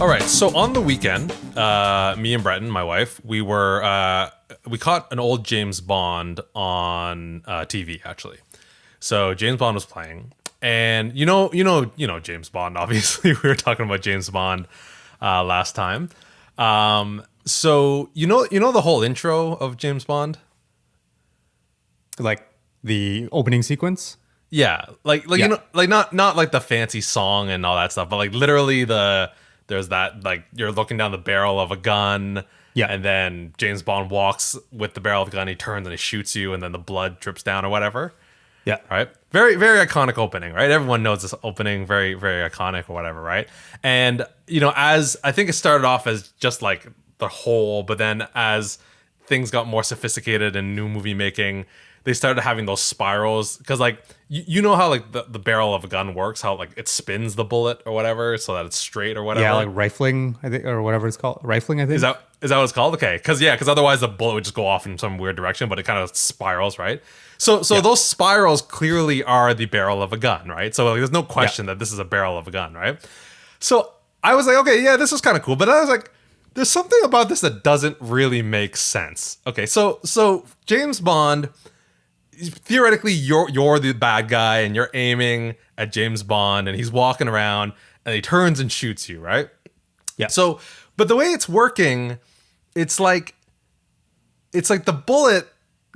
All right, so on the weekend, me and Breton, my wife, we caught an old James Bond on TV actually. So James Bond was playing, and you know James Bond. Obviously, we were talking about James Bond last time. So you know the whole intro of James Bond. Like the opening sequence? Yeah, like Yeah. you know, like not like the fancy song and all that stuff, but like literally there's that, like, you're looking down the barrel of a gun, Yeah. and then James Bond walks with the barrel of the gun, he turns and he shoots you, and then the blood drips down or whatever. Yeah. Right? Very, very iconic opening, right? Everyone knows this opening, very, very iconic or whatever, right? And, as I think it started off as just like the whole, but then as things got more sophisticated in new movie making, they started having those spirals, because like you know how like the barrel of a gun works, how like it spins the bullet or whatever so that it's straight or whatever. Yeah, like rifling, I think, or whatever it's called. Rifling, I think. Is that what it's called? Okay, because otherwise the bullet would just go off in some weird direction, but it kind of spirals, right? So those spirals clearly are the barrel of a gun, right? So like, there's no question that this is a barrel of a gun, right? So I was like, okay, yeah, this is kind of cool, but I was like, there's something about this that doesn't really make sense. Okay, so James Bond, theoretically you're the bad guy and you're aiming at James Bond and he's walking around and he turns and shoots you, right? Yeah. So, but the way it's working, it's like the bullet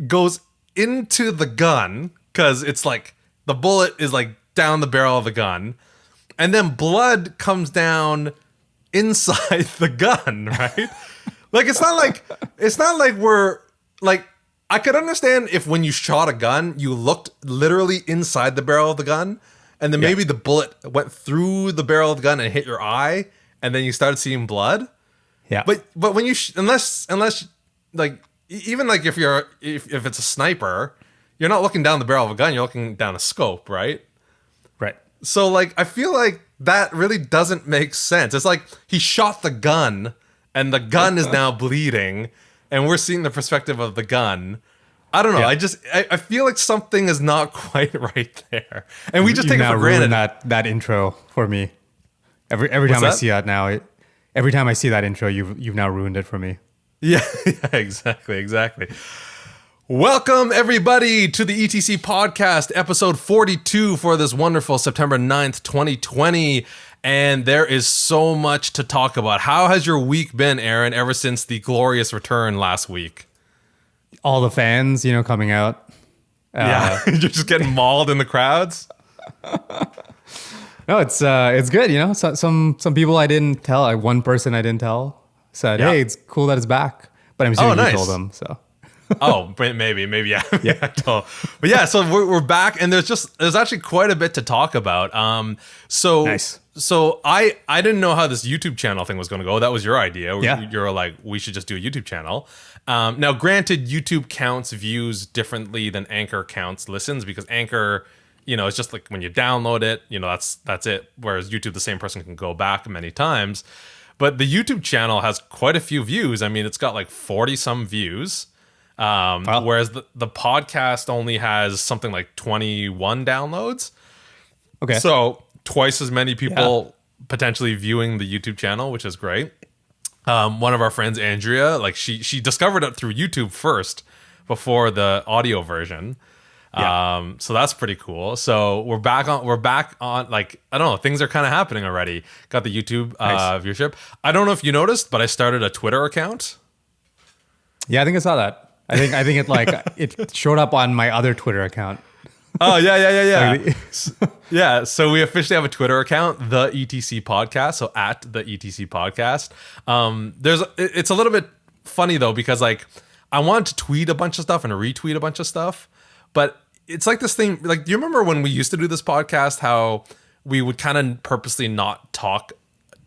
goes into the gun, because it's like the bullet is like down the barrel of the gun, and then blood comes down inside the gun, right? Like it's not like we're like, I could understand if when you shot a gun, you looked literally inside the barrel of the gun, and then maybe the bullet went through the barrel of the gun and hit your eye, and then you started seeing blood. Yeah. But when you unless like, even like if it's a sniper, you're not looking down the barrel of a gun, you're looking down a scope, right? Right. So like I feel like that really doesn't make sense. It's like he shot the gun and the gun is now bleeding, and we're seeing the perspective of the gun. I don't know. Yeah. I feel like something is not quite right there, and we just You've take it now for granted. ruined that intro for me. Every time I that? see that now, every time I see that intro, you've now ruined it for me. Yeah, exactly. Welcome, everybody, to the ETC podcast, episode 42 for this wonderful September 9th, 2020. And there is so much to talk about. How has your week been, Aaron, ever since the glorious return last week? All the fans, coming out. Yeah, you're just getting mauled in the crowds? No, it's good. So, some people I didn't tell. Like one person I didn't tell said, "Hey, it's cool that it's back." But I'm assuming nice. you told them. So. Oh, maybe, yeah. But yeah, so we're back, and there's actually quite a bit to talk about. So Nice. So I didn't know how this YouTube channel thing was going to go. That was your idea. Yeah. You're like, we should just do a YouTube channel. Now, granted, YouTube counts views differently than Anchor counts listens, because Anchor, it's just like when you download it, that's it. Whereas YouTube, the same person can go back many times. But the YouTube channel has quite a few views. I mean, it's got like 40 some views. Wow. Whereas the podcast only has something like 21 downloads. Okay. So twice as many people potentially viewing the YouTube channel, which is great. One of our friends, Andrea, like she discovered it through YouTube first before the audio version. Yeah. So that's pretty cool. So we're back on like, I don't know, things are kind of happening already. Got the YouTube Nice. viewership. I don't know if you noticed, but I started a Twitter account. Yeah, I think I saw that. I think it showed up on my other Twitter account. Oh, yeah. Like Yeah, so we officially have a Twitter account, the ETC Podcast, so at the ETC Podcast. It's a little bit funny though, because like I wanted to tweet a bunch of stuff and retweet a bunch of stuff, but it's like this thing, like, do you remember when we used to do this podcast, how we would kind of purposely not talk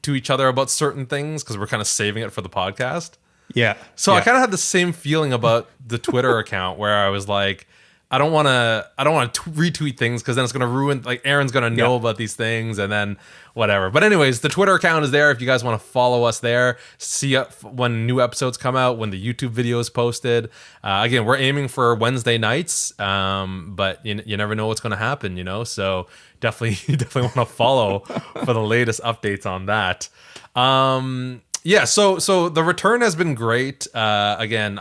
to each other about certain things because we're kind of saving it for the podcast? Yeah. So yeah. I kind of had the same feeling about the Twitter account, where I was like, I don't want to retweet things because then it's gonna ruin, like, Aaron's gonna know about these things and then whatever. But anyways, the Twitter account is there if you guys want to follow us there. See when new episodes come out, when the YouTube video is posted. Again, we're aiming for Wednesday nights, but you never know what's gonna happen, you know. So definitely want to follow for the latest updates on that. Yeah, so the return has been great. Again,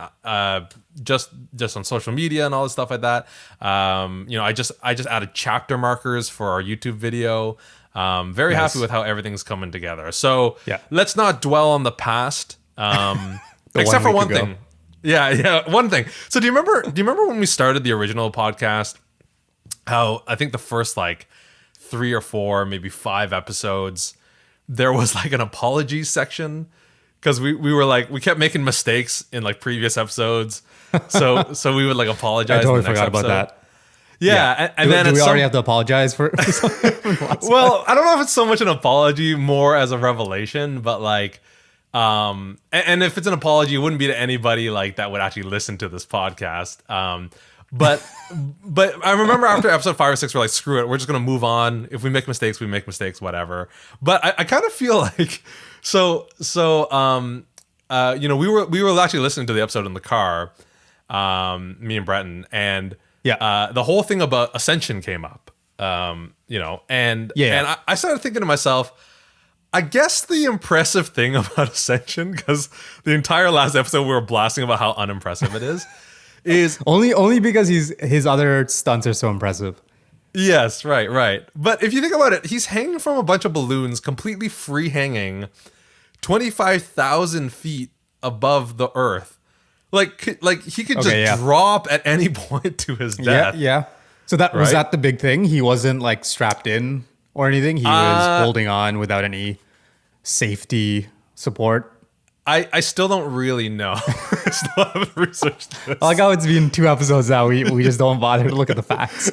just on social media and all this stuff like that. You know, I just added chapter markers for our YouTube video. Very happy with how everything's coming together. So let's not dwell on the past. Except for one thing. Yeah, one thing. So do you remember when we started the original podcast? How I think the first like 3 or 4, maybe 5 episodes, there was like an apology section because we were like, we kept making mistakes in like previous episodes, so we would like apologize. I totally in the next forgot episode. about that. Yeah, and do, then do we already have to apologize for well, I don't know if it's so much an apology, more as a revelation, but like, and if it's an apology, it wouldn't be to anybody like that would actually listen to this podcast. But I remember after episode 5 or 6, we're like, screw it, we're just gonna move on. If we make mistakes, we make mistakes, whatever. But I kind of feel like you know, we were actually listening to the episode in the car, me and Breton, and the whole thing about Ascension came up, you know, and I started thinking to myself, I guess the impressive thing about Ascension, because the entire last episode we were blasting about how unimpressive it is only because his other stunts are so impressive. Yes, right. But if you think about it, he's hanging from a bunch of balloons, completely free hanging, 25,000 feet above the earth. Like he could just drop at any point to his death. Yeah. So was that the big thing? He wasn't like strapped in or anything. He was holding on without any safety support. I still don't really know. I still haven't researched this. I like how it's been 2 episodes now. We just don't bother to look at the facts.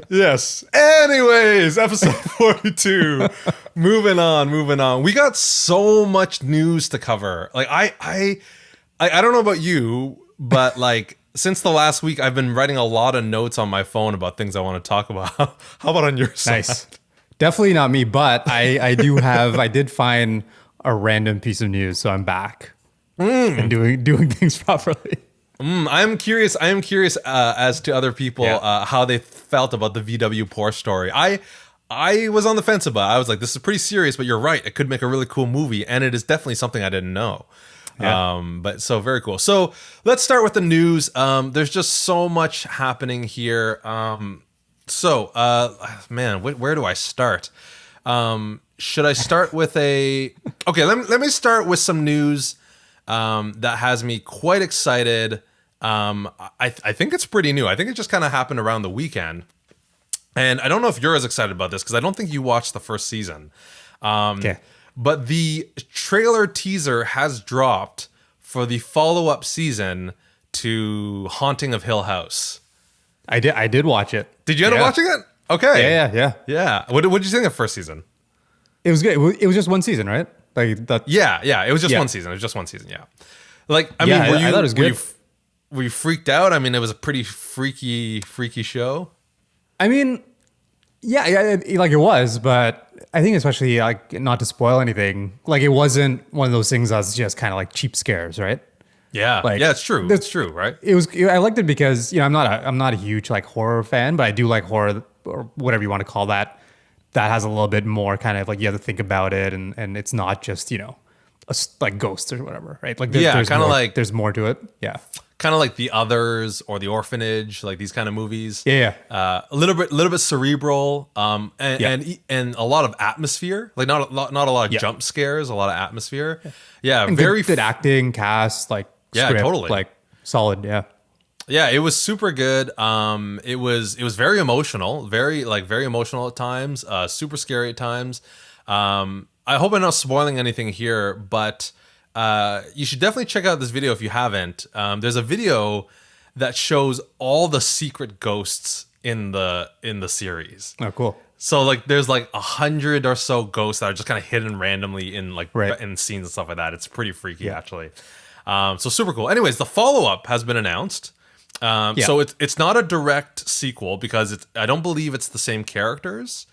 Yes. Anyways, episode 42. Moving on. We got so much news to cover. Like I don't know about you, but like since the last week, I've been writing a lot of notes on my phone about things I want to talk about. How about on your side? Nice. Definitely not me, but I did find a random piece of news, so I'm back and doing things properly. I am curious as to other people how they felt about the VW Porsche story. I was on the fence about it. I was like, this is pretty serious, but you're right. It could make a really cool movie, and it is definitely something I didn't know. Yeah. But so very cool. So let's start with the news. There's just so much happening here. Man, where do I start? Should I start with okay, let me start with some news that has me quite excited. I think it's pretty new. I think it just kind of happened around the weekend. And I don't know if you're as excited about this because I don't think you watched the first season. But the trailer teaser has dropped for the follow-up season to Haunting of Hill House. I did watch it. Did you end up watching it? Okay. Yeah. What did you think of the first season? It was good. It was just one season, right? Like that. Yeah. It was just one season. Yeah. Like, I mean, I thought it was good. Were you freaked out? I mean, it was a pretty freaky show. I mean, like it was, but I think especially like not to spoil anything, like it wasn't one of those things that's just kind of like cheap scares, right? Yeah, like, it's true. It's true, right? I liked it because, you know, I'm not a huge like horror fan, but I do like horror or whatever you want to call that. That has a little bit more kind of like you have to think about it, and it's not just, you know, like ghosts or whatever, right? Like there's kind of like there's more to it. Yeah. Kind of like The Others or The Orphanage, like these kind of movies. Yeah. A little bit cerebral, and a lot of atmosphere. Like not a lot of jump scares, a lot of atmosphere. Yeah, and very good acting, cast, like script, totally, like solid. Yeah, it was super good. It was very emotional, very emotional at times. Super scary at times. I hope I'm not spoiling anything here, but. You should definitely check out this video if you haven't. There's a video that shows all the secret ghosts in the series. Oh, cool. So like there's like 100 or so ghosts that are just kind of hidden randomly in like in scenes and stuff like that. It's pretty freaky actually. So super cool. Anyways, the follow-up has been announced. So it's not a direct sequel because I don't believe it's the same characters.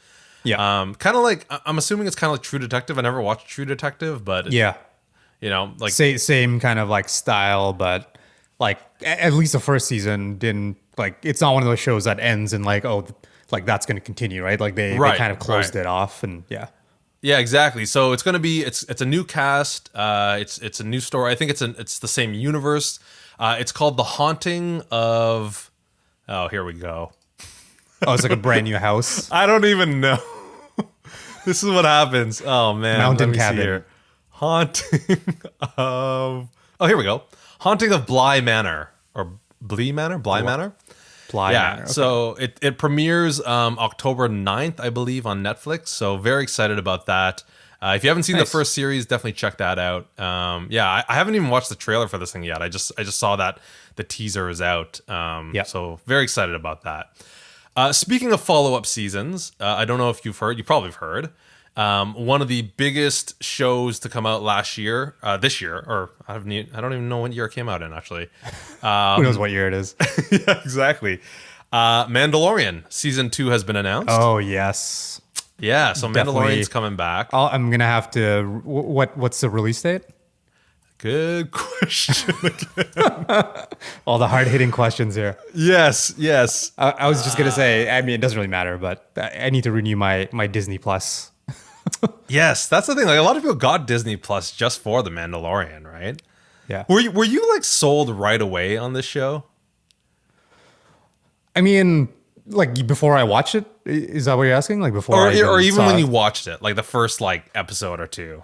Yeah. Kind of like I'm assuming it's kind of like True Detective. I never watched True Detective, but like same kind of like style, but like at least the first season didn't like. It's not one of those shows that ends and like like that's going to continue, right? Like they kind of closed it off, and yeah. Yeah, exactly. So it's gonna be it's a new cast. It's a new story. I think it's the same universe. It's called The Haunting of. Oh, here we go. Oh, it's like a brand new house. I don't even know. This is what happens. Oh man, Mountain cabin. Here. Haunting of. Oh, here we go. Haunting of Bly Manor or Bly Manor. Bly Manor. Manor. Okay. So it premieres October 9th, I believe, on Netflix. So very excited about that. If you haven't seen the first series, definitely check that out. I haven't even watched the trailer for this thing yet. I just saw that the teaser is out. So very excited about that. Speaking of follow-up seasons, I don't know if you've heard. You probably have heard. One of the biggest shows to come out this year, or I don't even know what year it came out in, actually. Who knows what year it is? Yeah, exactly. Mandalorian season 2 has been announced. Oh yes. Yeah, so definitely. Mandalorian's coming back. I'm gonna have to. What's the release date? Good question. All the hard-hitting questions here. Yes. I was just gonna say. I mean, it doesn't really matter, but I need to renew my Disney Plus. Yes, that's the thing. Like a lot of people got Disney Plus just for the Mandalorian, right? Yeah. Were you like sold right away on this show? I mean, like before I watched it, is that what you're asking? Like before, or even when you watched it, like the first like episode or two.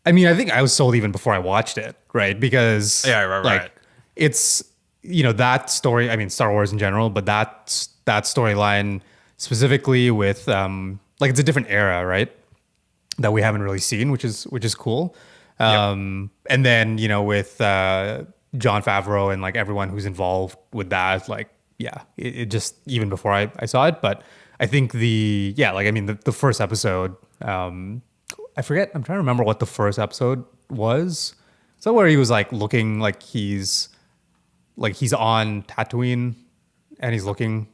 I mean, I think I was sold even before I watched it, right? Because right. It's that story. I mean, Star Wars in general, but that storyline specifically with like it's a different era, right? That we haven't really seen, which is cool. And then with Jon Favreau and like everyone who's involved with that, like it just even before I saw it, but I think the first episode. I forget. I'm trying to remember what the first episode was. Is that where he was like looking like he's on Tatooine and he's looking?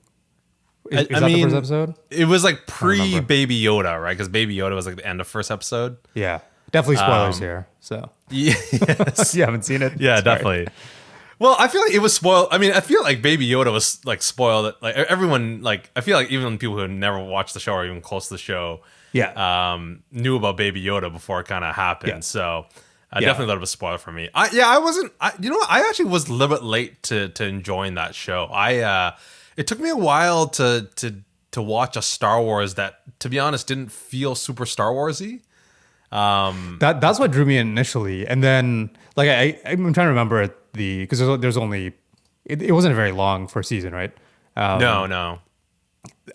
Is that the first episode? It was like pre Baby Yoda, right? Because Baby Yoda was like the end of first episode. Yeah, definitely spoilers here. So yes, you haven't seen it. Yeah, definitely. Well, I feel like it was spoiled. I mean, I feel like Baby Yoda was like spoiled. Like everyone, like I feel like even people who had never watched the show or even close to the show, knew about Baby Yoda before it kind of happened. Yeah. So I definitely thought it was spoiled for me. I wasn't. I actually was a little bit late to enjoying that show. It took me a while to watch a Star Wars that, to be honest, didn't feel super Star Warsy. That's what drew me in initially, and then like I'm trying to remember because there's only it wasn't a very long first season, right? No.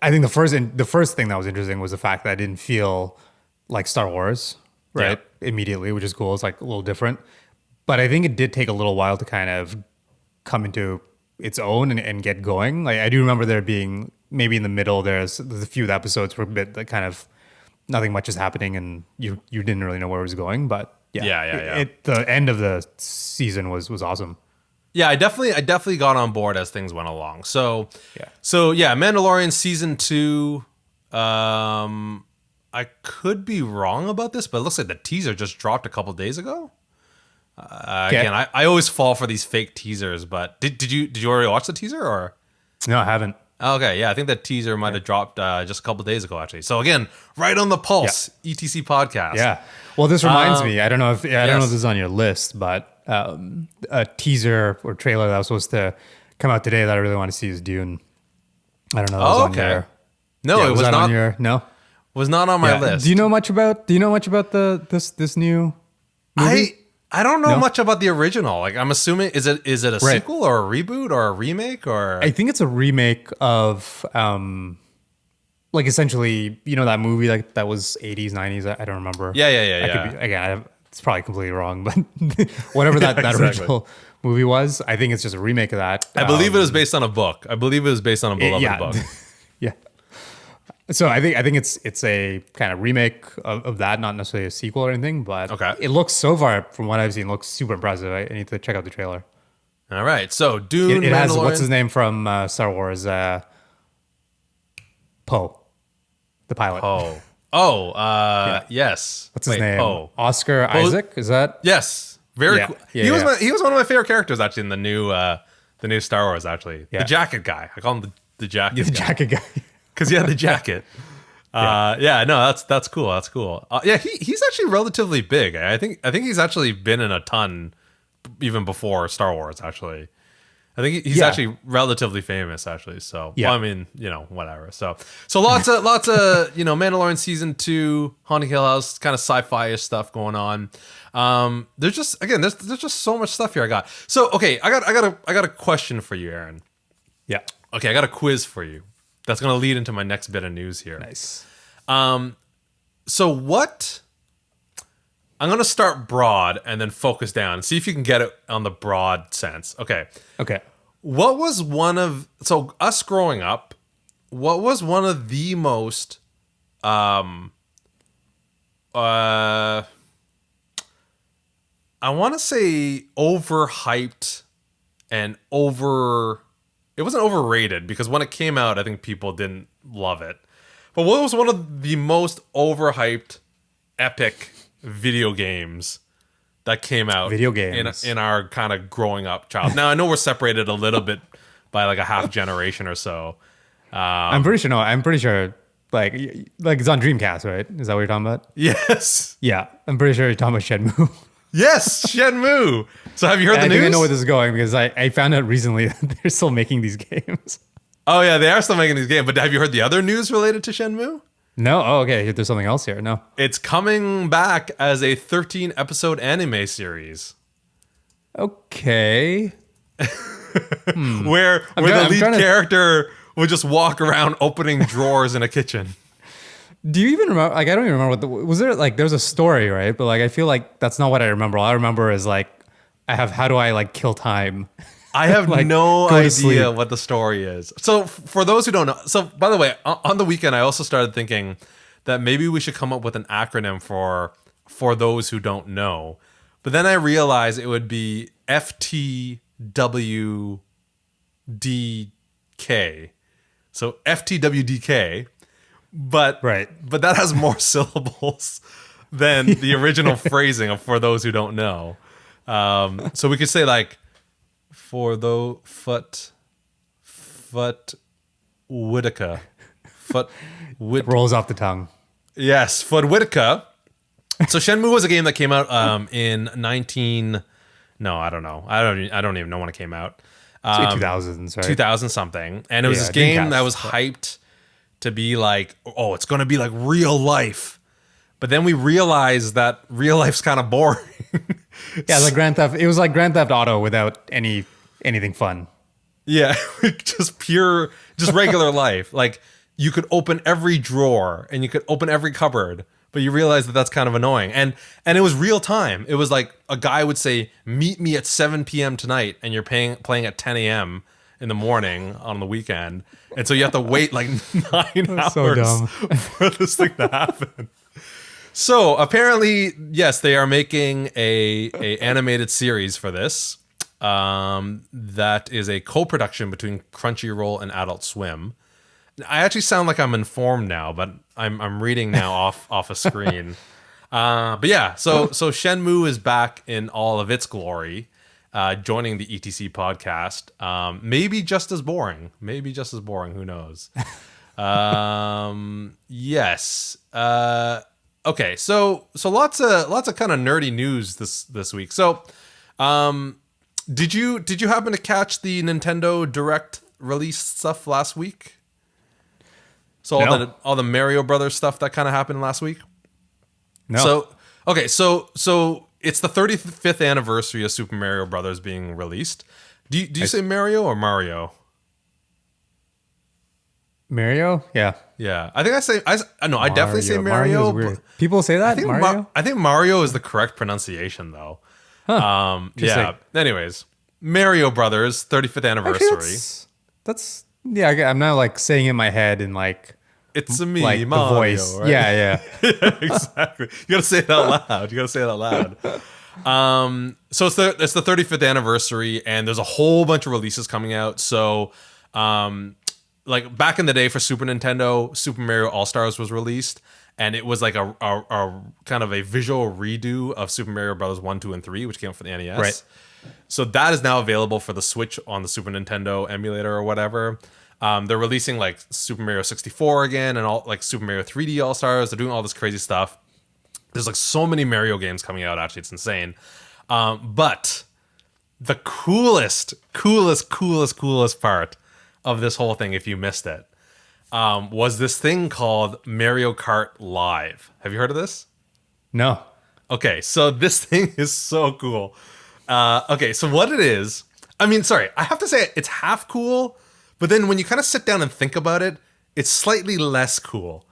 I think the first thing that was interesting was the fact that I didn't feel like Star Wars, right? Yeah. Immediately, which is cool. It's like a little different, but I think it did take a little while to kind of come into its own and get going. Like I do remember there being maybe in the middle there's a few episodes where a bit that kind of nothing much is happening and you didn't really know where it was going, but yeah. The end of the season was awesome. Yeah, I definitely got on board as things went along. So Mandalorian season 2. I could be wrong about this, but it looks like the teaser just dropped a couple days ago. Again, I always fall for these fake teasers, but did you already watch the teaser or? No, I haven't. Okay, yeah, I think that teaser might have dropped just a couple days ago, actually. So again, right on the pulse, ETC podcast. Yeah. Well, this reminds me. I don't know if this is on your list, but a teaser or trailer that was supposed to come out today that I really want to see is Dune. I don't know. On your, no, it was not on your. No, was not on my list. Do you know much about this new movie? I don't know much about the original. Like, I'm assuming is it a sequel or a reboot or a remake or? I think it's a remake of like essentially that movie like that was 80s 90s. I don't remember. Yeah. It's probably completely wrong, but whatever that original movie was, I think it's just a remake of that. I believe it was based on a book. I believe it was based on a beloved book. Yeah. So I think it's a kind of remake of that, not necessarily a sequel or anything, but it looks so far from what I've seen looks super impressive. I need to check out the trailer. All right. So Dune, It has Mandalorian. what's his name from Star Wars? Poe, the pilot. Yes. What's his name? Poe. Oscar Isaac? Is that? Yes. Very Yeah, cool. yeah, He was one of my favorite characters actually in the new Star Wars actually. Yeah. The jacket guy. I call him the jacket The guy. jacket guy. Because he had the jacket. No, that's cool. That's cool. He's actually relatively big. I think he's actually been in a ton even before Star Wars actually. I think he's actually relatively famous actually. So, Yeah. well, I mean, whatever. So lots of Mandalorian season 2, Haunting Hill House, kind of sci-fi-ish stuff going on. There's just so much stuff here I got. So, okay, I got a question for you, Aaron. Yeah. Okay, I got a quiz for you. That's going to lead into my next bit of news here. Nice. So what? I'm going to start broad and then focus down and see if you can get it on the broad sense. Okay. What was us growing up, what was one of the most I want to say overhyped and it wasn't overrated because when it came out, I think people didn't love it. But what was one of the most overhyped, epic video games that came out in our kind of growing up child? Now, I know we're separated a little bit by like a half generation or so. I'm pretty sure like it's on Dreamcast, right? Is that what you're talking about? Yes. Yeah. I'm pretty sure you're talking about Shenmue. Yes, Shenmue. So have you heard the news? I think I know where this is going because I found out recently that they're still making these games. Oh, yeah, they are still making these games. But have you heard the other news related to Shenmue? No? Oh, okay. There's something else here. No. It's coming back as a 13-episode anime series. Okay. Where the lead character would just walk around opening drawers in a kitchen. Do you even remember? Like, I don't even remember was there like there's a story, right? But like, I feel like that's not what I remember. All I remember is like, how do I like kill time? I have like, no idea what the story is. So for those who don't know, so by the way, on the weekend I also started thinking that maybe we should come up with an acronym for those who don't know. But then I realized it would be FTWDK. So FTWDK. But that has more syllables than the original phrasing of for those who don't know. So we could say like for the foot Whitaker. Rolls off the tongue. Yes, Foot Whitaker. So Shenmue was a game that came out in I don't know. I don't even know when it came out. 2000s, right? 2000 something. And it was this game that was hyped to be like, oh, it's going to be like real life. But then we realized that real life's kind of boring. Yeah, like Grand Theft. It was like Grand Theft Auto without anything fun. Yeah, just regular life. Like you could open every drawer and you could open every cupboard, but you realize that that's kind of annoying. And it was real time. It was like a guy would say, "Meet me at 7 p.m. tonight," and you're playing at 10 a.m. in the morning on the weekend. And so you have to wait like 9 hours for this thing to happen. So apparently, yes, they are making a animated series for this. That is a co-production between Crunchyroll and Adult Swim. I actually sound like I'm informed now, but I'm reading now off a screen. But yeah, so Shenmue is back in all of its glory. Joining the ETC podcast. Maybe just as boring. Who knows? Yes. Okay. So lots of kind of nerdy news this week. So, did you happen to catch the Nintendo Direct release stuff last week? So all the Mario Brothers stuff that kind of happened last week. No. So okay. So it's the 35th anniversary of Super Mario Brothers being released. Do you say Mario or Mario? Mario? Yeah. Yeah. I think I definitely say Mario. Mario's weird. People say that? Mario? I think Mario is the correct pronunciation though. Huh. Yeah. Anyways, Mario Brothers 35th anniversary. That's I'm now like saying in my head and like it's a me, like Mario, the voice. Right? Yeah. Yeah, exactly. You gotta say it out loud. So it's the 35th anniversary, and there's a whole bunch of releases coming out. So, like back in the day for Super Nintendo, Super Mario All Stars was released, and it was like a kind of a visual redo of Super Mario Brothers 1, 2, and 3, which came out for the NES. Right. So that is now available for the Switch on the Super Nintendo emulator or whatever. They're releasing like Super Mario 64 again, and all like Super Mario 3D All Stars. They're doing all this crazy stuff. There's like so many Mario games coming out. Actually, it's insane. But the coolest part of this whole thing, if you missed it, was this thing called Mario Kart Live. Have you heard of this? No. Okay, so this thing is so cool. Okay, so what it is, I mean, sorry, I have to say it's half cool, but then when you kind of sit down and think about it, it's slightly less cool.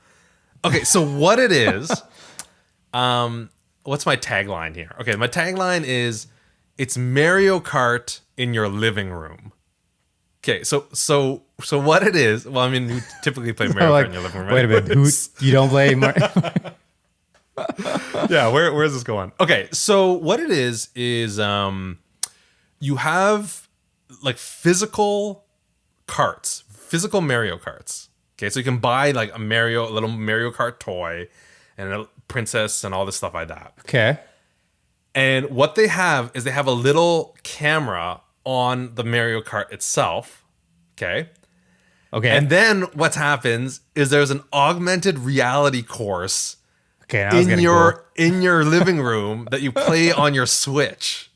Okay, so what it is, what's my tagline here? Okay, my tagline is, it's Mario Kart in your living room. Okay, so what it is, well, I mean, you typically play Mario Kart in your living room, right? Wait a minute, you don't play Mario? Yeah, where is this going? Okay, so what it is you have like physical carts, physical Mario Karts. Okay, so you can buy like a little Mario Kart toy and a princess and all this stuff like that. Okay. And what they have is they have a little camera on the Mario Kart itself. Okay. Okay. And then what happens is there's an augmented reality course in your living room that you play on your Switch.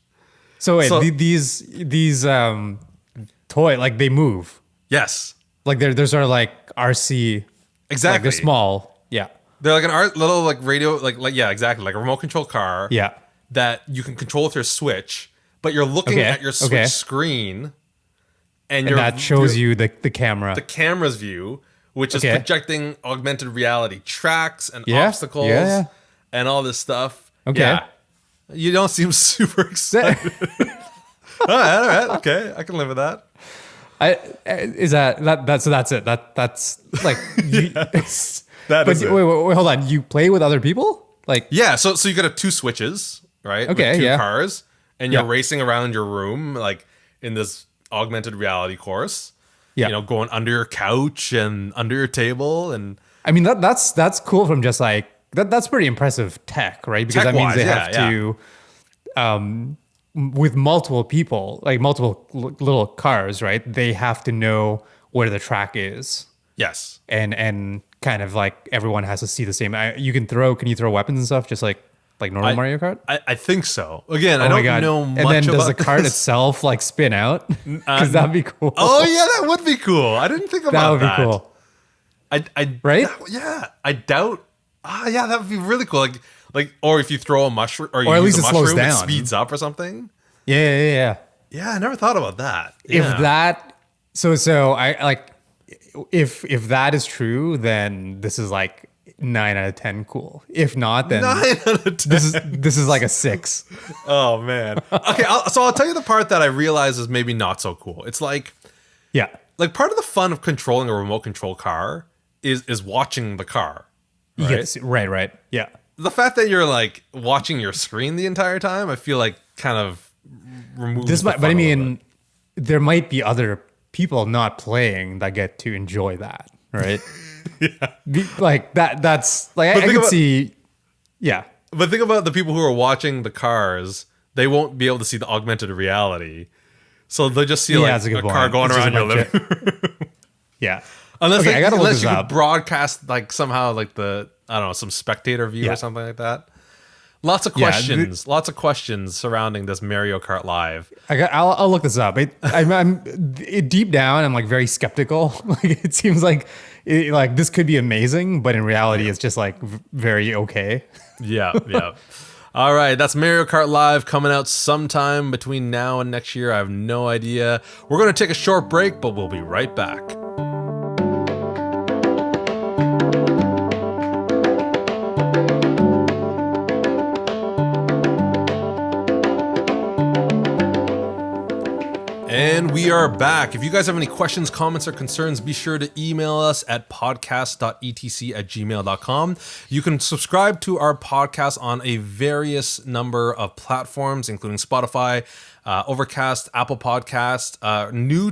So wait, these toy, like, they move. Yes. Like they're sort of like RC. Exactly. Like they're small. Yeah. They're like an little like radio, like yeah, exactly, like a remote control car. Yeah. That you can control with your Switch, but you're looking at your Switch screen, and that shows you the camera, the camera's view, which is projecting augmented reality tracks and obstacles and all this stuff. Okay. Yeah. You don't seem super excited. all right, okay, I can live with that. So that's it. That's like yes, that is it. Wait, hold on. You play with other people? Like, yeah, so you got 2 Switches, right? Okay, with 2 yeah. cars, and you're racing around your room like in this augmented reality course. Yeah. You know, going under your couch and under your table, and I mean that's cool from just like that's pretty impressive tech, right? Because that means they have to with multiple people, like multiple little cars, right? They have to know where the track is. Yes. And kind of like everyone has to see the same. Can you throw weapons and stuff just like normal Mario Kart? I think so. Again, I don't know much about. And then does the cart itself like spin out? Because that'd be cool. Oh yeah, that would be cool. I didn't think about that. That would be cool. I right? Yeah, I doubt. Yeah, that would be really cool. Like, or if you throw a mushroom, or at least use a it slows mushroom, it down. speeds up or something. Yeah. Yeah, I never thought about that. If Yeah. that, so I like, if that is true, then this is like 9 out of 10 cool. If not, then 9 out of 10. This is like a 6. Oh man. Okay, so I'll tell you the part that I realize is maybe not so cool. It's like part of the fun of controlling a remote control car is watching the car. Right? Yes, right. Yeah. The fact that you're like watching your screen the entire time, I feel like kind of removes this. But I mean, there might be other people not playing that get to enjoy that, right? Like that. That's like I can see. Yeah. But think about the people who are watching the cars. They won't be able to see the augmented reality, so they'll just see like a car going around your living room. Yeah. Unless unless you could broadcast like somehow like the, I don't know, some spectator view or something like that. Lots of questions. Lots of questions surrounding this Mario Kart Live. I'll look this up. I'm deep down, I'm like very skeptical. Like it seems like this could be amazing, but in reality, it's just like very okay. Yeah. All right, that's Mario Kart Live coming out sometime between now and next year. I have no idea. We're going to take a short break, but we'll be right back. And we are back. If you guys have any questions, comments, or concerns, be sure to email us at podcast.etc@gmail.com. You can subscribe to our podcast on a various number of platforms, including Spotify, Overcast, Apple Podcast. New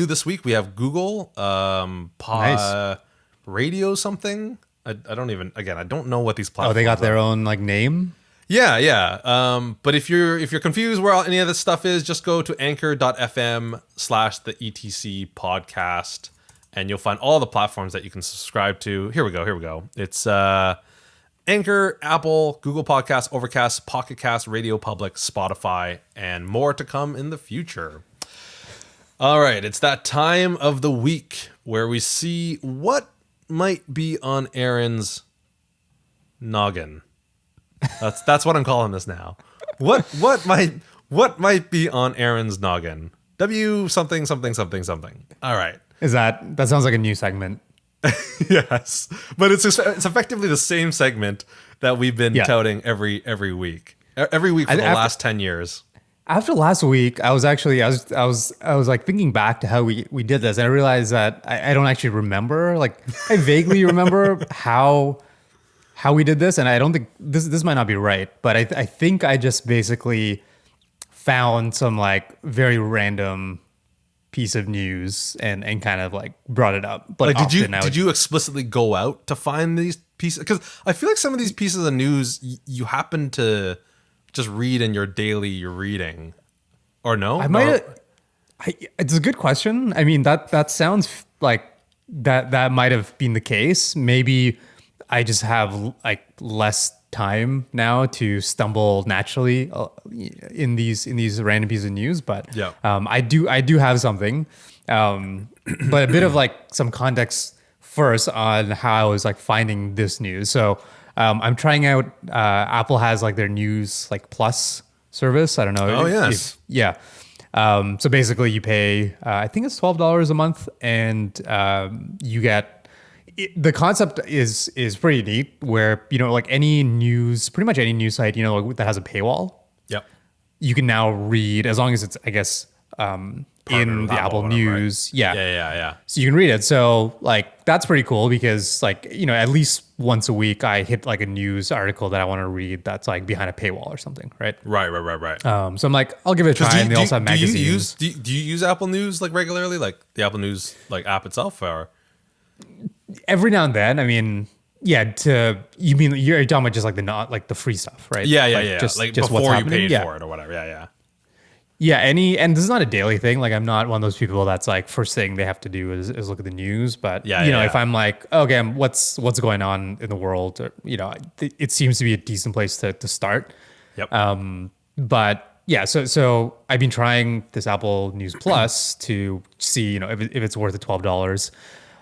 this week, we have Google Nice. Radio something. I don't know what these platforms Oh, they got their are. own like name. Yeah. But if you're confused where any of this stuff is, just go to anchor.fm/the etc podcast, and you'll find all the platforms that you can subscribe to. Here we go. It's Anchor, Apple, Google Podcasts, Overcast, Pocket Cast, Radio Public, Spotify, and more to come in the future. All right, it's that time of the week where we see what might be on Aaron's noggin. That's what I'm calling this now. What might be on Aaron's noggin? W something. All right. That sounds like a new segment. Yes, but it's effectively the same segment that we've been touting every week for the last 10 years. After last week, I was like thinking back to how we did this, and I realized that I don't actually remember. Like, I vaguely remember how we did this, and I don't think this might not be right, but I think I just basically found some like very random piece of news and kind of like brought it up. But like, did you explicitly go out to find these pieces? Because I feel like some of these pieces of news you happen to just read in your daily reading, or no? It's a good question. I mean, that sounds like that might have been the case. Maybe I just have like less time now to stumble naturally in these random pieces of news, but yeah. I do have something, but a bit of like some context first on how I was like finding this news. So I'm trying out Apple has like their News like Plus service. I don't know. Oh yes, yeah. So basically, you pay I think it's $12 a month, and you get. The concept is pretty neat, where like any news, pretty much any news site that has a paywall. Yep. You can now read, as long as it's in the Apple News. Yeah. So you can read it. So like that's pretty cool, because like at least once a week I hit like a news article that I want to read that's like behind a paywall or something, right? Right. So I'm like, I'll give it a try. And they also have magazines. Do you use Apple News like regularly, like the Apple News like app itself, or? Every now and then, I mean, yeah. You're talking about just like the free stuff, right? Yeah. Just before you paid for it or whatever. Yeah. And this is not a daily thing. Like, I'm not one of those people that's like first thing they have to do is look at the news. But if I'm like, okay, what's going on in the world, or, it seems to be a decent place to start. Yep. But yeah, so I've been trying this Apple News Plus to see, if it's worth the $12.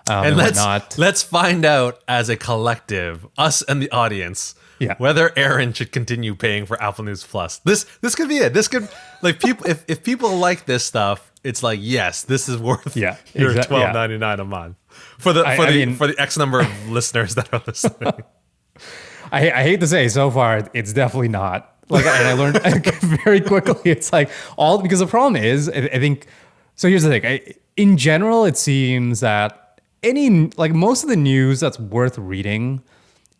And let's find out as a collective, us and the audience, whether Aaron should continue paying for Apple News Plus. This could be it. This could, like, people if people like this stuff, it's like, yes, this is worth your $12.99 a month for the X number of listeners that are listening. I hate to say, so far it's definitely not. Like, and I learned very quickly. It's like because the problem is, I think. So here's the thing. In general, it seems that most of the news that's worth reading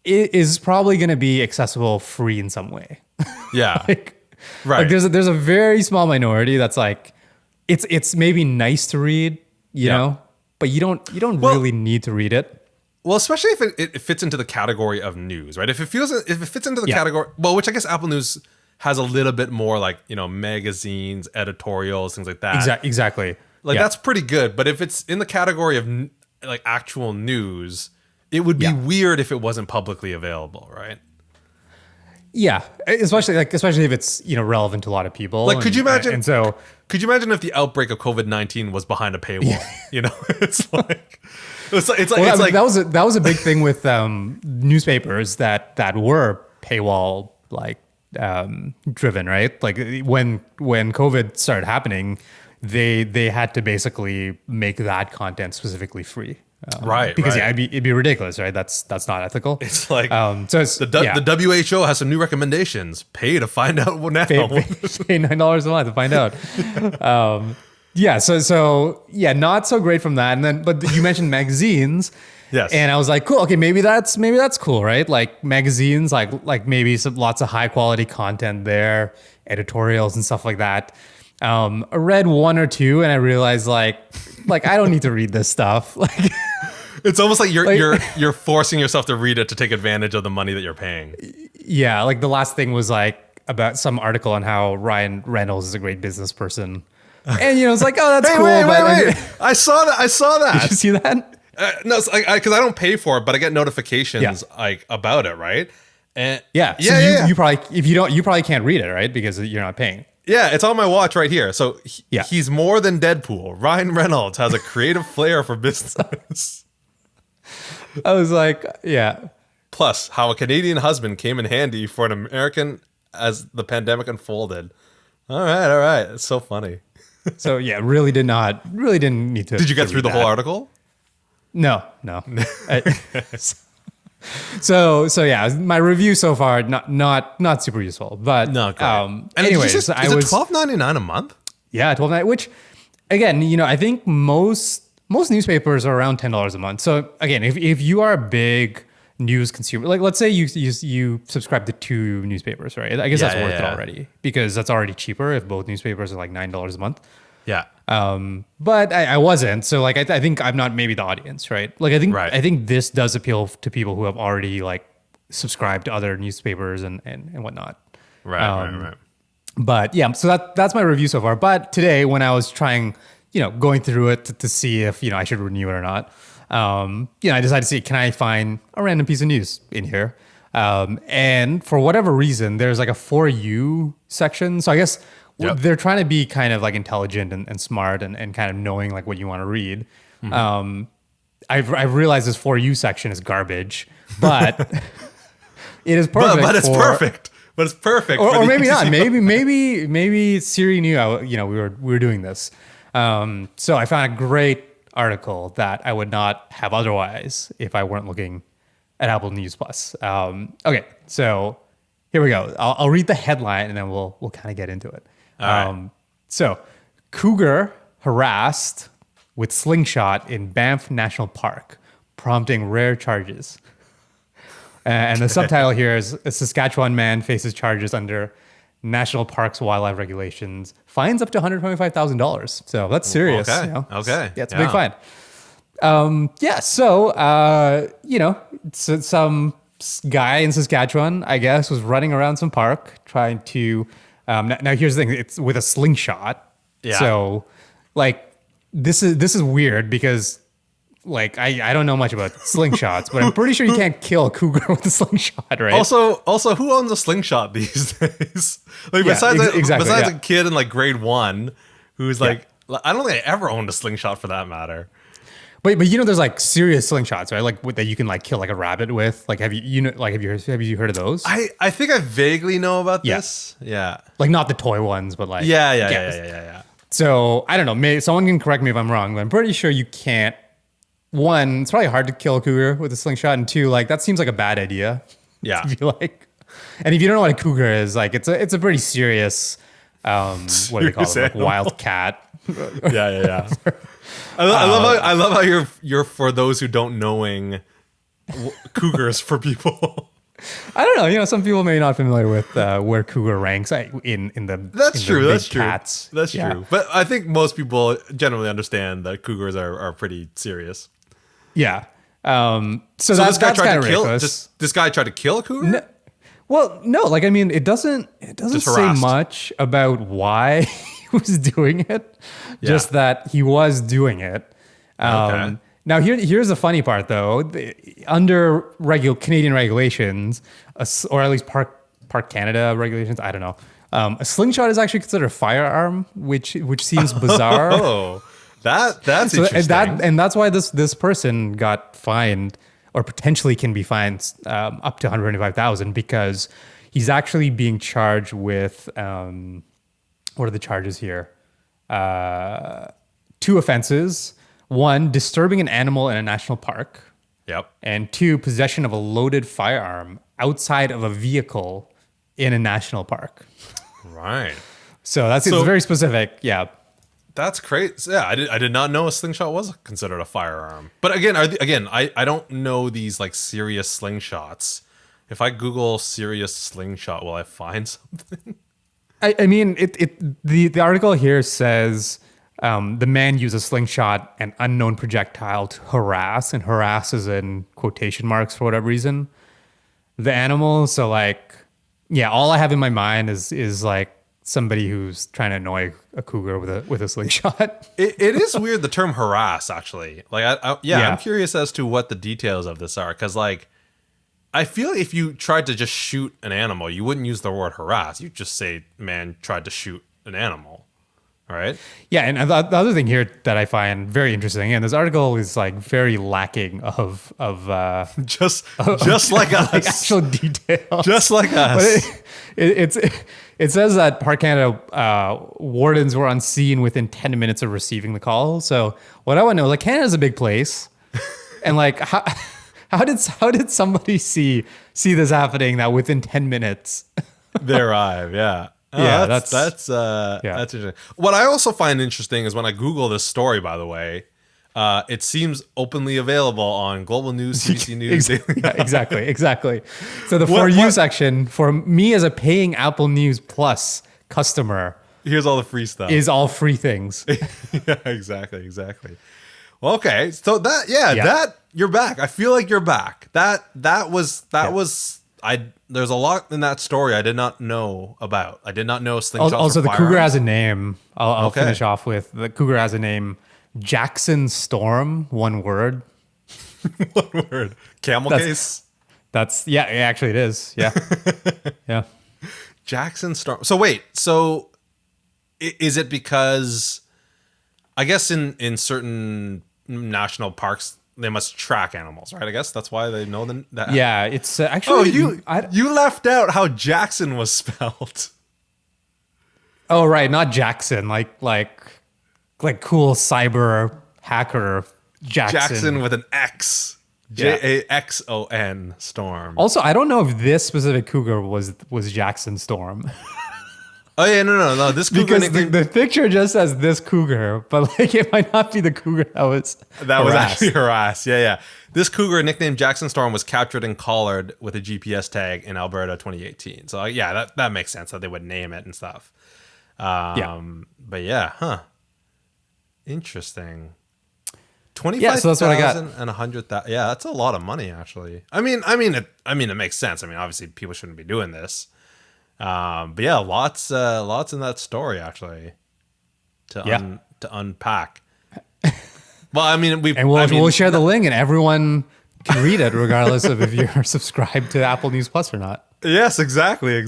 is probably going to be accessible free in some way. Yeah. Right. Like there's a very small minority that's like, it's maybe nice to read, you know, but you don't really need to read it. Well, especially if it fits into the category of news, right? If it fits into the category, well, which I guess Apple News has a little bit more, like, magazines, editorials, things like that. Exactly. Like, that's pretty good. But if it's in the category of like actual news, it would be weird if it wasn't publicly available, right? Yeah, especially if it's relevant to a lot of people. Like, could you imagine if the outbreak of COVID-19 was behind a paywall? It's like that was a big thing with newspapers that were paywall driven, right? Like when COVID started happening, they had to basically make that content specifically free. Right. Because it'd be ridiculous, right? That's not ethical. It's like the WHO has some new recommendations. Pay to find out now. Pay $9 a month to find out. Yeah, so yeah, not so great from that. And then, but you mentioned magazines. Yes. And I was like, cool. Okay, maybe that's cool, right? Like magazines, like maybe lots of high quality content there, editorials and stuff like that. I read one or two, and I realized like I don't need to read this stuff. Like, it's almost like you're forcing yourself to read it to take advantage of the money that you're paying. Yeah, like the last thing was like about some article on how Ryan Reynolds is a great business person. And it's like, oh, that's Hey, cool. wait. I saw that. Did you see that? No, because I don't pay for it, but I get notifications like about it, right? And yeah. So you probably, if you don't, you probably can't read it, right? Because you're not paying. Yeah, it's on my watch right here. So Yeah. he's more than Deadpool. Ryan Reynolds has a creative flair for business. I was like, yeah. Plus, how a Canadian husband came in handy for an American as the pandemic unfolded. All right. It's so funny. So yeah, really didn't need to. Did you get through the whole article? No. So yeah, my review so far not super useful, but No. And anyways, is it $12.99 a month? Yeah, $12.99. Which again, I think most newspapers are around $10 a month. So again, if you are a big news consumer, like let's say you subscribe to 2 newspapers, right? I guess that's worth it already, because that's already cheaper if both newspapers are like $9 a month. Yeah. But I wasn't. So like I think I'm not maybe the audience, right? Like I think this does appeal to people who have already like subscribed to other newspapers and whatnot. Right. But yeah, so that's my review so far. But today when I was trying, going through it to see if I should renew it or not, I decided to see, can I find a random piece of news in here? And for whatever reason, there's like a For You section. So I guess they're trying to be kind of like intelligent and smart and kind of knowing like what you want to read. Mm-hmm. I've realized this For You section is garbage, but it is perfect. But it's perfect. But it's perfect. Or maybe not. Maybe Siri knew we were doing this. So I found a great article that I would not have otherwise if I weren't looking at Apple News Plus. Okay, so here we go. I'll read the headline and then we'll kind of get into it. Right. So, Cougar harassed with slingshot in Banff National Park, prompting rare charges. And the subtitle here is: a Saskatchewan man faces charges under National Parks wildlife regulations, fines up to $125,000. So that's serious. Okay. Okay. Yeah, it's a big fine. So some guy in Saskatchewan, I guess, was running around some park trying to. Now here's the thing: it's with a slingshot. Yeah. So, like, this is weird because, like, I don't know much about slingshots, but I'm pretty sure you can't kill a cougar with a slingshot, right? Also, who owns a slingshot these days? Like, besides a kid in like grade 1, who's like, I don't think I ever owned a slingshot for that matter. But there's like serious slingshots, right? Like that you can like kill like a rabbit with. Like have you heard of those? I think I vaguely know about this. Yeah. Like not the toy ones, but like yeah. So I don't know. Maybe someone can correct me if I'm wrong, but I'm pretty sure you can't. One, it's probably hard to kill a cougar with a slingshot, and 2, like that seems like a bad idea. Yeah. To be like, and if you don't know what a cougar is, like it's a pretty serious. What do they call it? Like wild cat. Yeah. I love how you're for those who don't knowing cougars for people. I don't know. Some people may be not familiar with where cougar ranks in the. That's true. That's cats. That's true. But I think most people generally understand that cougars are pretty serious. Yeah. So this guy tried to kill. This guy tried to kill a cougar. No, well, no. Like I mean, it doesn't say much about why he was doing it. Just that he was doing it. Okay. Now here's the funny part though. Under Canadian regulations, or at least Park Canada regulations, I don't know. A slingshot is actually considered a firearm, which seems bizarre. Oh, that's interesting. And that's why this person got fined, or potentially can be fined up to $125,000, because he's actually being charged with what are the charges here? 2 offenses. 1, disturbing an animal in a national park. Yep. And 2, possession of a loaded firearm outside of a vehicle in a national park. Right. So it's very specific. Yeah. That's crazy. Yeah, I did not know a slingshot was considered a firearm. But again, I don't know these like serious slingshots. If I Google serious slingshot, will I find something? I mean, the article here says the man used a slingshot and unknown projectile to harass, and harass is in quotation marks for whatever reason, the animal. So like, yeah, all I have in my mind is like somebody who's trying to annoy a cougar with a slingshot. It is weird, the term harass, actually. Like, I'm curious as to what the details of this are, because like, I feel if you tried to just shoot an animal, you wouldn't use the word harass. You'd just say, man tried to shoot an animal. Right? Yeah, and the other thing here that I find very interesting, and this article is like very lacking of just like us, like actual details, just like us. But it says that Park Canada wardens were on scene within 10 minutes of receiving the call. So what I want to know, like, Canada's a big place, and like how did somebody see this happening that within 10 minutes they arrive? Yeah. Oh, yeah, that's interesting. What I also find interesting is when I Google this story, by the way, it seems openly available on Global News, CBC News. Exactly. So the For You section, for me as a paying Apple News Plus customer, here's all the free stuff. Is all free things. Yeah, exactly. Well, okay, so that you're back. I feel like you're back. That was. There's a lot in that story I did not know about. I did not know slingshots. Also, the firearms. cougar has a name. I'll finish off with the cougar has a name. Jackson Storm. One word. One word. Camel case. Actually, it is. Yeah. Yeah. Jackson Storm. So wait. So is it because I guess in certain national parks they must track animals, right? I guess that's why they know that. Yeah, it's actually. You left out how Jackson was spelled. Oh right, not Jackson, like cool cyber hacker Jackson. Jackson with an X, Jaxon Storm. Also, I don't know if this specific cougar was Jackson Storm. Oh yeah, no. This cougar because the picture just says this cougar, but like it might not be the cougar that was actually harassed. Yeah. This cougar nicknamed Jackson Storm was captured and collared with a GPS tag in Alberta 2018. So yeah, that makes sense that they would name it and stuff. But yeah, Interesting. 25,000 so that's what I got. And 100,000. Yeah, that's a lot of money actually. I mean, it makes sense. I mean, obviously people shouldn't be doing this. But yeah, lots in that story actually to unpack. Well, I mean, we'll share the link and everyone can read it regardless of if you're subscribed to Apple News Plus or not. Yes, exactly.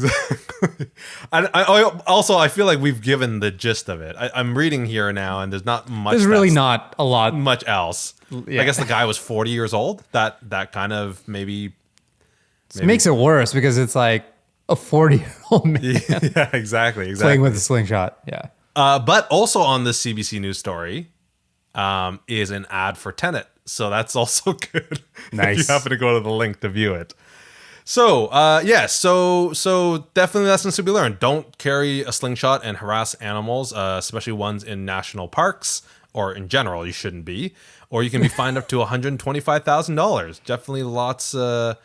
I feel like we've given the gist of it. I'm reading here now, and there's not much. There's really not a lot much else. Yeah. I guess the guy was 40 years old. That kind of maybe makes it worse because it's like a 40-year-old man. Yeah, exactly. Playing with a slingshot. Yeah. But also on this CBC News story is an ad for Tenet. So that's also good. Nice. If you happen to go to the link to view it. So, so definitely lessons to be learned. Don't carry a slingshot and harass animals, especially ones in national parks, or in general, you shouldn't be. Or you can be fined up to $125,000. Definitely lots of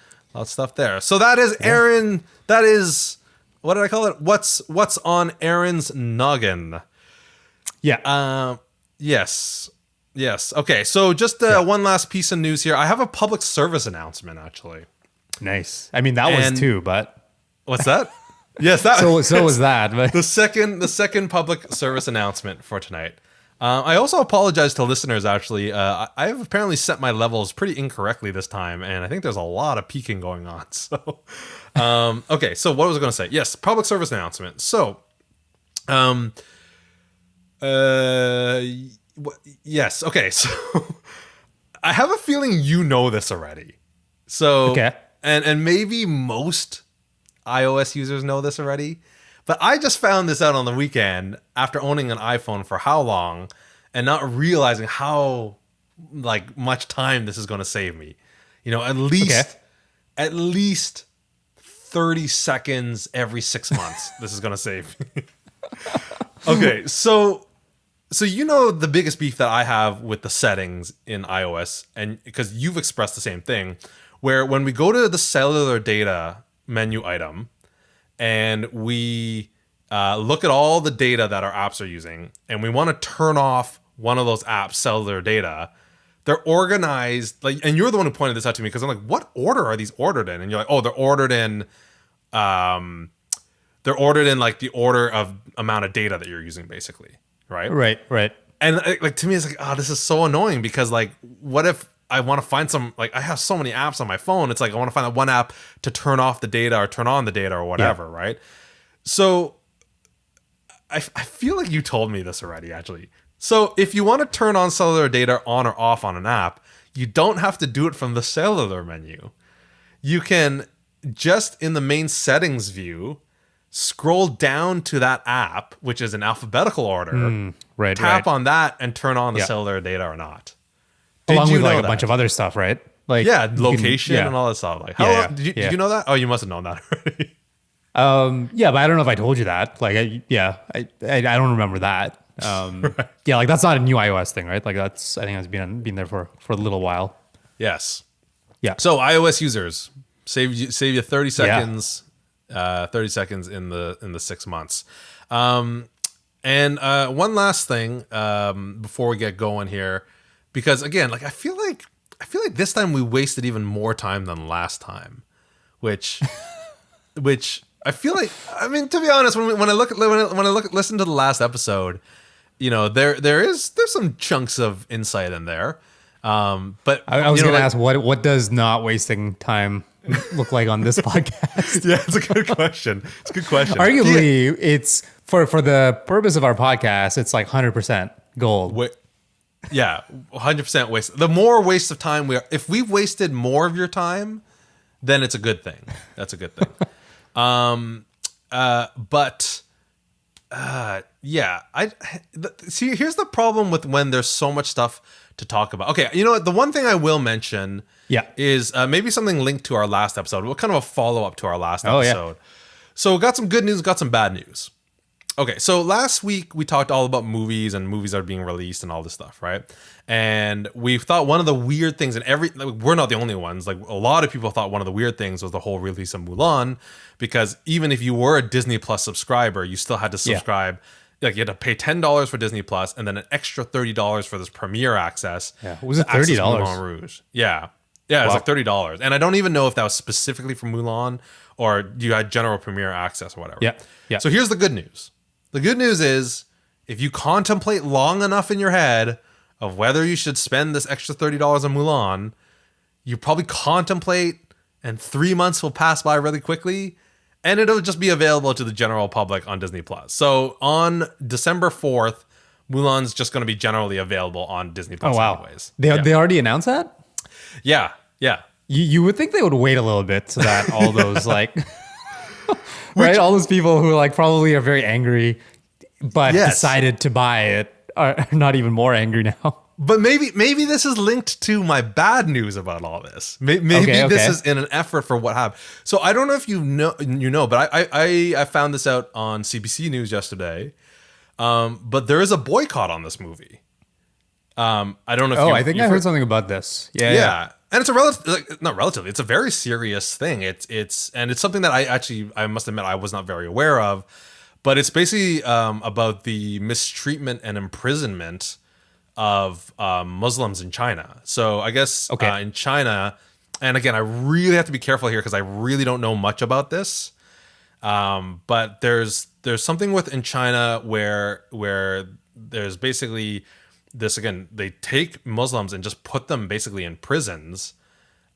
stuff there. So that is Aaron. That is, what did I call it? What's on Aaron's noggin? Yeah. Yes. Okay. So just one last piece of news here. I have a public service announcement, actually. Nice. I mean, that was two, but what's that? Yes, that. so was that. But the second public service announcement for tonight. I also apologize to listeners. Actually, I have apparently set my levels pretty incorrectly this time, and I think there's a lot of peaking going on. So, okay. So what was I going to say? Yes, public service announcement. So, yes. Okay. So, I have a feeling you know this already. So, okay. And maybe most iOS users know this already, but I just found this out on the weekend after owning an iPhone for how long and not realizing how much time this is going to save me. You know, at least 30 seconds every 6 months this is going to save me. Okay, so So you know the biggest beef that I have with the settings in iOS, and because you've expressed the same thing, where when we go to the cellular data menu item and we look at all the data that our apps are using, and we want to turn off one of those apps' cellular data, they're organized like, and you're the one who pointed this out to me because I'm like, what order are these ordered in? And you're like, oh, they're ordered in like the order of amount of data that you're using, basically, right? Right. And like to me, it's like, oh, this is so annoying because like, what if I want to find some, like I have so many apps on my phone. It's like I want to find that one app to turn off the data or turn on the data or whatever, right? So I feel like you told me this already, actually. So if you want to turn on cellular data on or off on an app, you don't have to do it from the cellular menu. You can just in the main settings view, scroll down to that app, which is in alphabetical order, tap on that and turn on the cellular data or not. Along with like a bunch of other stuff, right? Like location and all that stuff. Like, did you know that? Oh, you must have known that already. Yeah, but I don't know if I told you that. Like, I don't remember that. Right. Yeah, like that's not a new iOS thing, right? Like that's, I think it's been there for a little while. Yes. Yeah. So iOS users, save you 30 seconds. 30 seconds in the 6 months. And one last thing before we get going here, because again, like I feel like this time we wasted even more time than last time, which I feel like, I mean, to be honest, when I listen to the last episode, you know, there's some chunks of insight in there. But I was going to ask, what does not wasting time look like on this podcast? Yeah, it's a good question. It's a good question. Arguably, it's for the purpose of our podcast, it's like 100% gold. Yeah, 100% waste. The more waste of time if we've wasted more of your time, then it's a good thing. That's a good thing. Yeah, see. Here's the problem with when there's so much stuff to talk about. Okay, you know what? The one thing I will mention, is maybe something linked to our last episode. What kind of a follow up to our last episode? So we got some good news, got some bad news. Okay, so last week we talked all about movies and movies that are being released and all this stuff, right? And we thought one of the weird things, and we're not the only ones, like a lot of people thought one of the weird things was the whole release of Mulan, because even if you were a Disney Plus subscriber, you still had to subscribe. Like you had to pay $10 for Disney Plus and then an extra $30 for this premiere access. Yeah, was it $30? Moulin Rouge. Yeah, it was like $30, and I don't even know if that was specifically for Mulan or you had general premiere access or whatever. Yeah. So here's the good news. The good news is, if you contemplate long enough in your head of whether you should spend this extra $30 on Mulan, you probably contemplate, and 3 months will pass by really quickly, and it'll just be available to the general public on Disney Plus. So on December 4th, Mulan's just going to be generally available on Disney Plus. Oh wow! Anyways. They already announced that? Yeah. You would think they would wait a little bit so that all those like. Right, all those people who like probably are very angry, but decided to buy it are not even more angry now. But maybe this is linked to my bad news about all this. Maybe this is in an effort for what happened. So I don't know if you know, but I found this out on CBC News yesterday. But there is a boycott on this movie. I don't know. I think I heard something about this. Yeah. And it's it's a very serious thing. It's something that I must admit I was not very aware of, but it's basically about the mistreatment and imprisonment of Muslims in China. So I guess in China, and again, I really have to be careful here because I really don't know much about this. But there's something within China where there's basically this, again, they take Muslims and just put them basically in prisons,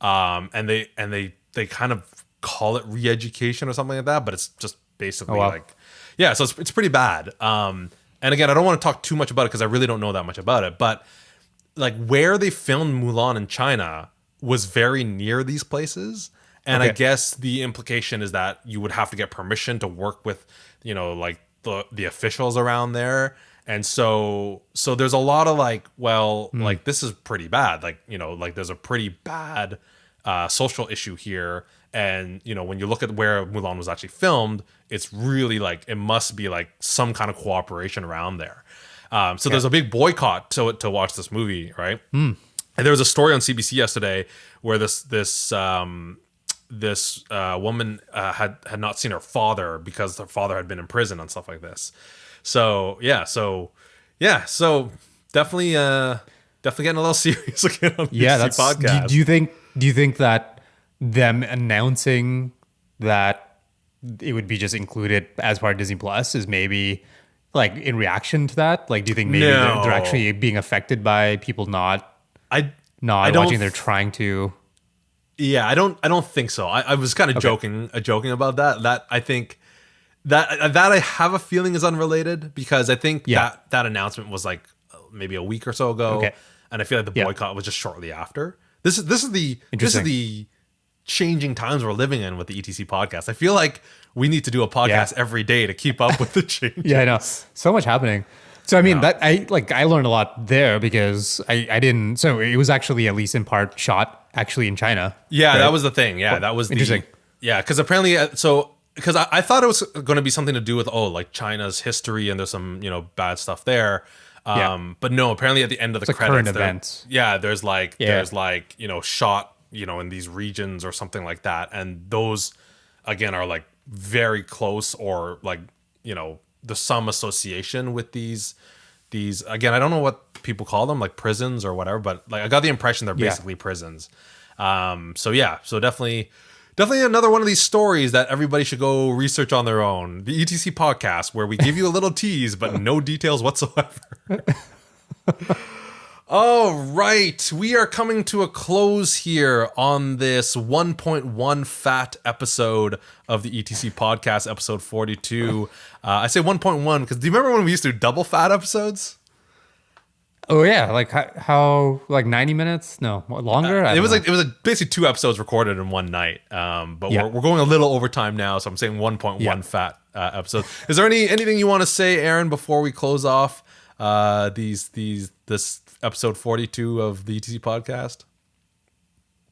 and they kind of call it re-education or something like that, but it's just basically so it's pretty bad. And again, I don't want to talk too much about it because I really don't know that much about it, but like where they filmed Mulan in China was very near these places, and I guess the implication is that you would have to get permission to work with, like the officials around there. And so there's a lot of like, like this is pretty bad. Like, like there's a pretty bad social issue here. And, when you look at where Mulan was actually filmed, it's really like, it must be like some kind of cooperation around there. So there's a big boycott to watch this movie, right? And there was a story on CBC yesterday where this woman had not seen her father because her father had been in prison and stuff like this. So definitely getting a little serious again on the that's podcast. Do you think that them announcing that it would be just included as part of Disney Plus is maybe like in reaction to that? Like, do you think maybe they're actually being affected by people not watching? They're trying to. Yeah, I don't think so. I was kind of joking about that. That I think that I have a feeling is unrelated because I think that announcement was like maybe a week or so ago, and I feel like the boycott was just shortly after. This is the changing times we're living in with the ETC podcast. I feel like we need to do a podcast every day to keep up with the changes. Yeah, I know. So much happening. So I mean that I learned a lot there because I didn't. So it was actually at least in part shot actually in China. Yeah, right? That was the thing. Yeah, that was interesting. Because apparently, because I thought it was going to be something to do with like China's history and there's some bad stuff there. But no, apparently at the end of the credits, current events. There's shot in these regions or something like that, and those again are like very close or like there's some association with these again, I don't know what people call them, like prisons or whatever, but like I got the impression they're basically prisons. So definitely another one of these stories that everybody should go research on their own. The ETC podcast, where we give you a little tease but no details whatsoever. All right, we are coming to a close here on this 1.1 fat episode of the ETC podcast, episode 42. I say 1.1 because do you remember when we used to do double fat episodes? Oh yeah, like how like 90 minutes? No, longer. It was basically 2 episodes recorded in one night. But we're going a little overtime now, so I'm saying 1.1 fat episode. Is there anything you want to say, Aaron, before we close off this episode 42 of the ETC podcast?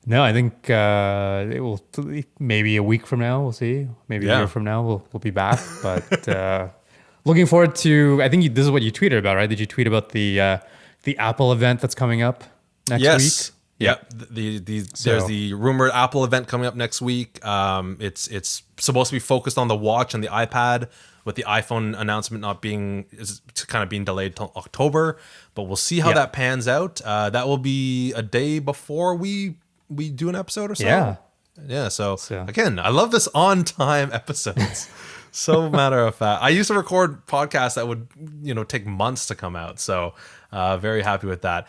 No, I think it will maybe a week from now. We'll see. Maybe a year from now we'll be back. But looking forward to. I think this is what you tweeted about, right? Did you tweet about the Apple event that's coming up next week? Yeah. There's the rumored Apple event coming up next week. It's supposed to be focused on the watch and the iPad, with the iPhone announcement being delayed till October. But we'll see how that pans out. That will be a day before we do an episode or so. Yeah. So again, I love this on time episodes. So matter of fact, I used to record podcasts that would take months to come out. So very happy with that.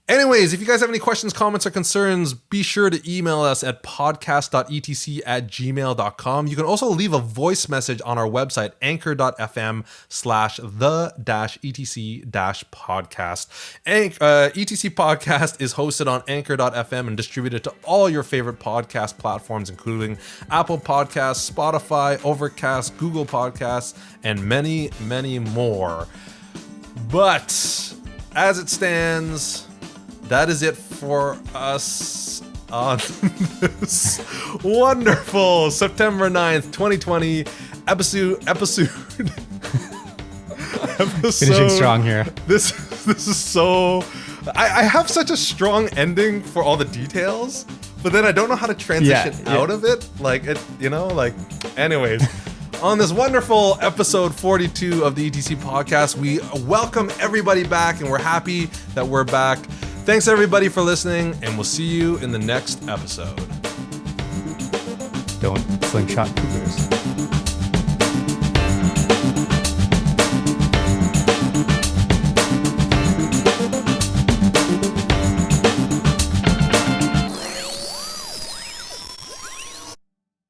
Anyways, if you guys have any questions, comments, or concerns, be sure to email us at podcast.etc@gmail.com. You can also leave a voice message on our website, anchor.fm/the-etc-podcast. ETC Podcast is hosted on anchor.fm and distributed to all your favorite podcast platforms, including Apple Podcasts, Spotify, Overcast, Google Podcasts, and many, many more. But as it stands, that is it for us on this wonderful September 9th, 2020 episode. Finishing strong here. This is so. I have such a strong ending for all the details, but then I don't know how to transition out of it. Anyways. On this wonderful episode 42 of the ETC podcast, we welcome everybody back, and we're happy that we're back. Thanks everybody for listening, and we'll see you in the next episode. Don't slingshot cougars.